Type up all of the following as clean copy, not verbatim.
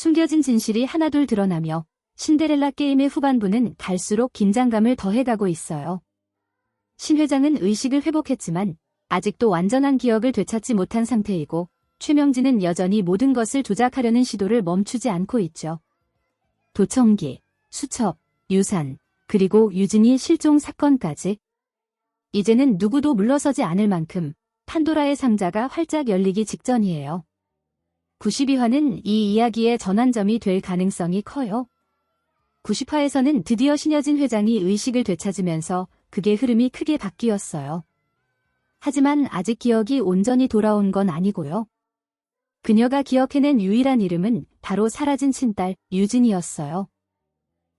숨겨진 진실이 하나둘 드러나며 신데렐라 게임의 후반부는 갈수록 긴장감을 더해가고 있어요. 신 회장은 의식을 회복했지만 아직도 완전한 기억을 되찾지 못한 상태이고 최명진은 여전히 모든 것을 조작하려는 시도를 멈추지 않고 있죠. 도청기, 수첩, 유산, 그리고 유진이 실종 사건까지. 이제는 누구도 물러서지 않을 만큼 판도라의 상자가 활짝 열리기 직전이에요. 92화는 이 이야기의 전환점이 될 가능성이 커요. 90화에서는 드디어 신여진 회장이 의식을 되찾으면서 극의 흐름이 크게 바뀌었어요. 하지만 아직 기억이 온전히 돌아온 건 아니고요. 그녀가 기억해낸 유일한 이름은 바로 사라진 친딸 유진이었어요.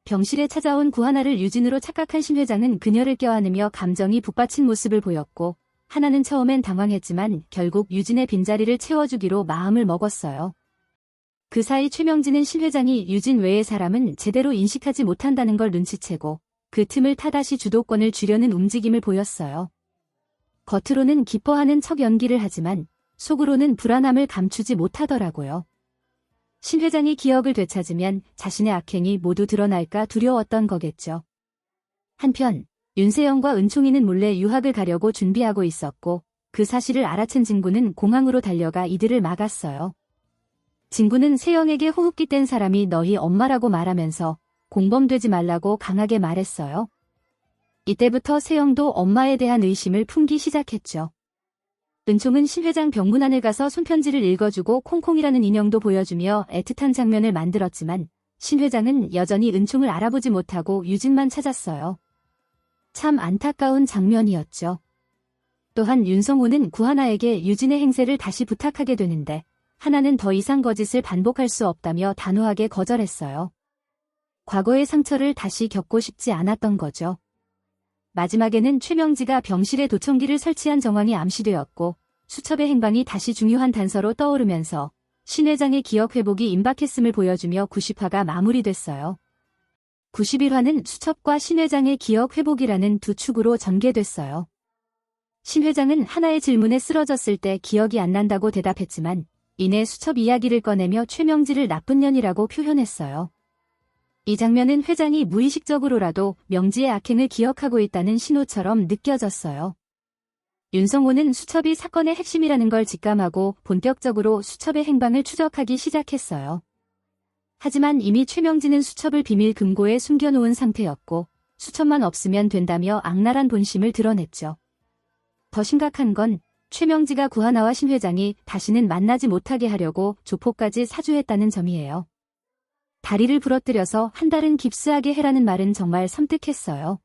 병실에 찾아온 구하나를 유진으로 착각한 신 회장은 그녀를 껴안으며 감정이 북받친 모습을 보였고 하나는 처음엔 당황했지만 결국 유진의 빈자리를 채워주기로 마음을 먹었어요. 그 사이 최명진은 신 회장이 유진 외의 사람은 제대로 인식하지 못한다는 걸 눈치채고 그 틈을 타 다시 주도권을 쥐려는 움직임을 보였어요. 겉으로는 기뻐하는 척 연기를 하지만 속으로는 불안함을 감추지 못하더라고요. 신 회장이 기억을 되찾으면 자신의 악행이 모두 드러날까 두려웠던 거겠죠. 한편 윤세영과 은총이는 몰래 유학을 가려고 준비하고 있었고 그 사실을 알아챈 진구는 공항으로 달려가 이들을 막았어요. 진구는 세영에게 호흡기 뗀 사람이 너희 엄마라고 말하면서 공범되지 말라고 강하게 말했어요. 이때부터 세영도 엄마에 대한 의심을 품기 시작했죠. 은총은 신 회장 병문안을 가서 손편지를 읽어주고 콩콩이라는 인형도 보여주며 애틋한 장면을 만들었지만 신 회장은 여전히 은총을 알아보지 못하고 유진만 찾았어요. 참 안타까운 장면이었죠. 또한 윤성호는 구하나에게 유진의 행세를 다시 부탁하게 되는데 하나는 더 이상 거짓을 반복할 수 없다며 단호하게 거절했어요. 과거의 상처를 다시 겪고 싶지 않았던 거죠. 마지막에는 최명지가 병실에 도청기를 설치한 정황이 암시되었고 수첩의 행방이 다시 중요한 단서로 떠오르면서 신 회장의 기억 회복이 임박했음을 보여주며 90화가 마무리됐어요. 91화는 수첩과 신 회장의 기억 회복이라는 두 축으로 전개됐어요. 신 회장은 하나의 질문에 쓰러졌을 때 기억이 안 난다고 대답했지만 이내 수첩 이야기를 꺼내며 최명지를 나쁜 년이라고 표현했어요. 이 장면은 회장이 무의식적으로라도 명지의 악행을 기억하고 있다는 신호처럼 느껴졌어요. 윤성호는 수첩이 사건의 핵심이라는 걸 직감하고 본격적으로 수첩의 행방을 추적하기 시작했어요. 하지만 이미 최명진은 수첩을 비밀 금고에 숨겨놓은 상태였고 수첩만 없으면 된다며 악랄한 본심을 드러냈죠. 더 심각한 건 최명지가 구하나와 신 회장이 다시는 만나지 못하게 하려고 조폭까지 사주했다는 점이에요. 다리를 부러뜨려서 한 달은 깁스하게 해라는 말은 정말 섬뜩했어요.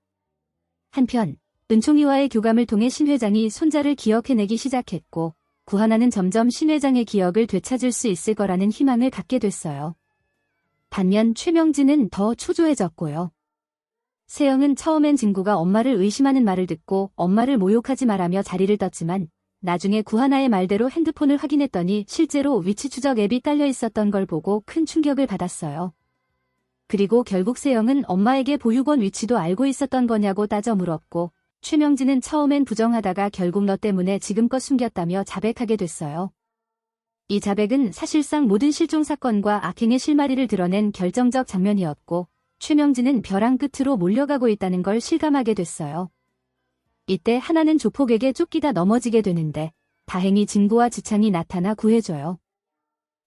한편 은총이와의 교감을 통해 신 회장이 손자를 기억해내기 시작했고 구하나는 점점 신 회장의 기억을 되찾을 수 있을 거라는 희망을 갖게 됐어요. 반면 최명진은 더 초조해졌고요. 세영은 처음엔 진구가 엄마를 의심하는 말을 듣고 엄마를 모욕하지 말라며 자리를 떴지만 나중에 구하나의 말대로 핸드폰을 확인했더니 실제로 위치 추적 앱이 깔려 있었던 걸 보고 큰 충격을 받았어요. 그리고 결국 세영은 엄마에게 보육원 위치도 알고 있었던 거냐고 따져 물었고 최명진은 처음엔 부정하다가 결국 너 때문에 지금껏 숨겼다며 자백하게 됐어요. 이 자백은 사실상 모든 실종 사건과 악행의 실마리를 드러낸 결정적 장면이었고 최명진은 벼랑 끝으로 몰려가고 있다는 걸 실감하게 됐어요. 이때 하나는 조폭에게 쫓기다 넘어지게 되는데 다행히 진구와 지창이 나타나 구해줘요.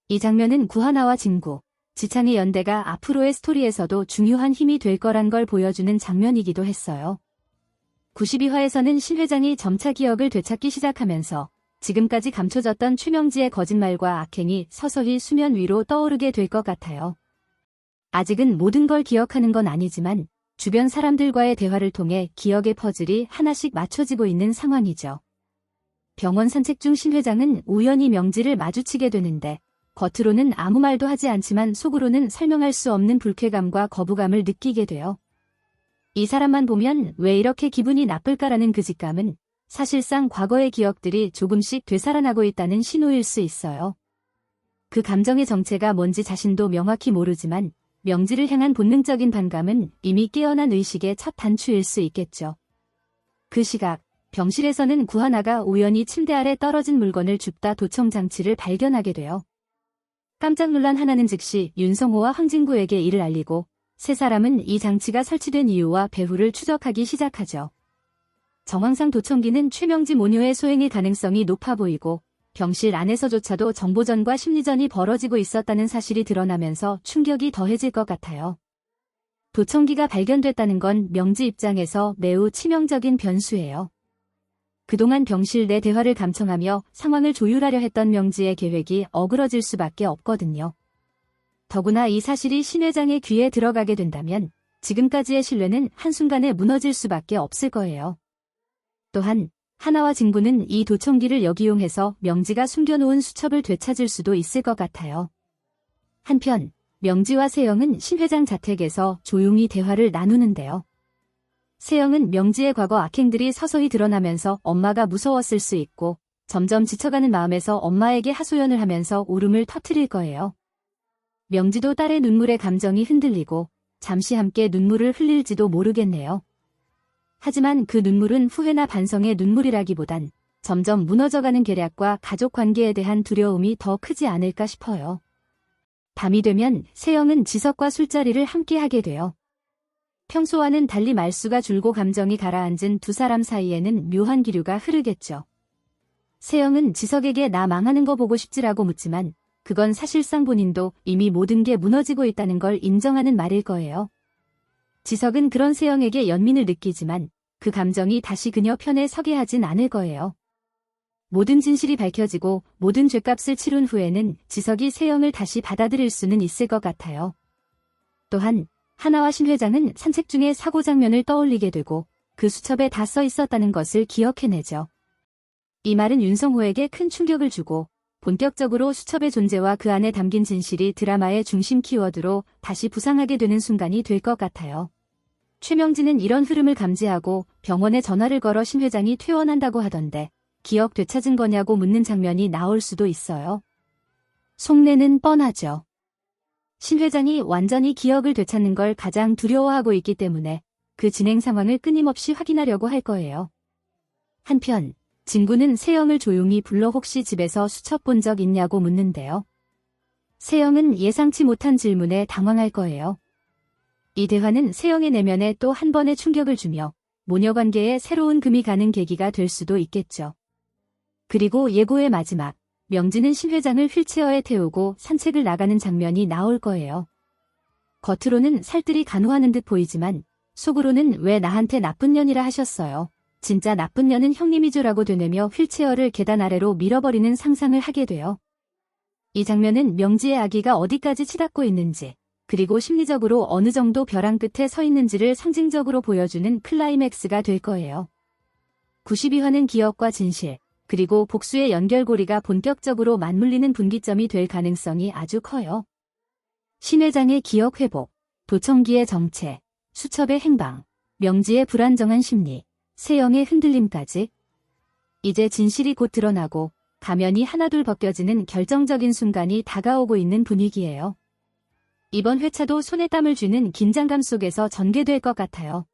이 장면은 구하나와 진구, 지창의 연대가 앞으로의 스토리에서도 중요한 힘이 될 거란 걸 보여주는 장면이기도 했어요. 92화에서는 신 회장이 점차 기억을 되찾기 시작하면서 지금까지 감춰졌던 최명지의 거짓말과 악행이 서서히 수면 위로 떠오르게 될 것 같아요. 아직은 모든 걸 기억하는 건 아니지만 주변 사람들과의 대화를 통해 기억의 퍼즐이 하나씩 맞춰지고 있는 상황이죠. 병원 산책 중 신 회장은 우연히 명지를 마주치게 되는데 겉으로는 아무 말도 하지 않지만 속으로는 설명할 수 없는 불쾌감과 거부감을 느끼게 돼요. 이 사람만 보면 왜 이렇게 기분이 나쁠까라는 그 직감은 사실상 과거의 기억들이 조금씩 되살아나고 있다는 신호일 수 있어요. 그 감정의 정체가 뭔지 자신도 명확히 모르지만 명지를 향한 본능적인 반감은 이미 깨어난 의식의 첫 단추일 수 있겠죠. 그 시각, 병실에서는 구하나가 우연히 침대 아래 떨어진 물건을 줍다 도청 장치를 발견하게 돼요. 깜짝 놀란 하나는 즉시 윤성호와 황진구에게 이를 알리고 세 사람은 이 장치가 설치된 이유와 배후를 추적하기 시작하죠. 정황상 도청기는 최명지 모녀의 소행일 가능성이 높아 보이고 병실 안에서조차도 정보전과 심리전이 벌어지고 있었다는 사실이 드러나면서 충격이 더해질 것 같아요. 도청기가 발견됐다는 건 명지 입장에서 매우 치명적인 변수예요. 그동안 병실 내 대화를 감청하며 상황을 조율하려 했던 명지의 계획이 어그러질 수밖에 없거든요. 더구나 이 사실이 신 회장의 귀에 들어가게 된다면 지금까지의 신뢰는 한순간에 무너질 수밖에 없을 거예요. 또한 하나와 진구는 이 도청기를 역이용해서 명지가 숨겨놓은 수첩을 되찾을 수도 있을 것 같아요. 한편 명지와 세영은 신 회장 자택에서 조용히 대화를 나누는데요. 세영은 명지의 과거 악행들이 서서히 드러나면서 엄마가 무서웠을 수 있고 점점 지쳐가는 마음에서 엄마에게 하소연을 하면서 울음을 터뜨릴 거예요. 명지도 딸의 눈물에 감정이 흔들리고 잠시 함께 눈물을 흘릴지도 모르겠네요. 하지만 그 눈물은 후회나 반성의 눈물이라기보단 점점 무너져가는 계략과 가족 관계에 대한 두려움이 더 크지 않을까 싶어요. 밤이 되면 세영은 지석과 술자리를 함께 하게 돼요. 평소와는 달리 말수가 줄고 감정이 가라앉은 두 사람 사이에는 묘한 기류가 흐르겠죠. 세영은 지석에게 나 망하는 거 보고 싶지라고 묻지만 그건 사실상 본인도 이미 모든 게 무너지고 있다는 걸 인정하는 말일 거예요. 지석은 그런 세영에게 연민을 느끼지만 그 감정이 다시 그녀 편에 서게 하진 않을 거예요. 모든 진실이 밝혀지고 모든 죗값을 치룬 후에는 지석이 세영을 다시 받아들일 수는 있을 것 같아요. 또한 하나와 신 회장은 산책 중에 사고 장면을 떠올리게 되고 그 수첩에 다 써 있었다는 것을 기억해내죠. 이 말은 윤성호에게 큰 충격을 주고 본격적으로 수첩의 존재와 그 안에 담긴 진실이 드라마의 중심 키워드로 다시 부상하게 되는 순간이 될 것 같아요. 최명진은 이런 흐름을 감지하고 병원에 전화를 걸어 신 회장이 퇴원한다고 하던데 기억 되찾은 거냐고 묻는 장면이 나올 수도 있어요. 속내는 뻔하죠. 신 회장이 완전히 기억을 되찾는 걸 가장 두려워하고 있기 때문에 그 진행 상황을 끊임없이 확인하려고 할 거예요. 한편 진구는 세영을 조용히 불러 혹시 집에서 수첩 본 적 있냐고 묻는데요. 세영은 예상치 못한 질문에 당황할 거예요. 이 대화는 세영의 내면에 또 한 번의 충격을 주며 모녀 관계에 새로운 금이 가는 계기가 될 수도 있겠죠. 그리고 예고의 마지막, 명지는 신 회장을 휠체어에 태우고 산책을 나가는 장면이 나올 거예요. 겉으로는 살뜰히 간호하는 듯 보이지만 속으로는 왜 나한테 나쁜 년이라 하셨어요. 진짜 나쁜 년은 형님이죠라고 되뇌며 휠체어를 계단 아래로 밀어버리는 상상을 하게 돼요. 이 장면은 명지의 아기가 어디까지 치닫고 있는지 그리고 심리적으로 어느 정도 벼랑 끝에 서 있는지를 상징적으로 보여주는 클라이맥스가 될 거예요. 92화는 기억과 진실, 그리고 복수의 연결고리가 본격적으로 맞물리는 분기점이 될 가능성이 아주 커요. 신 회장의 기억 회복, 도청기의 정체, 수첩의 행방, 명지의 불안정한 심리, 세영의 흔들림까지. 이제 진실이 곧 드러나고 가면이 하나둘 벗겨지는 결정적인 순간이 다가오고 있는 분위기예요. 이번 회차도 손에 땀을 쥐는 긴장감 속에서 전개될 것 같아요.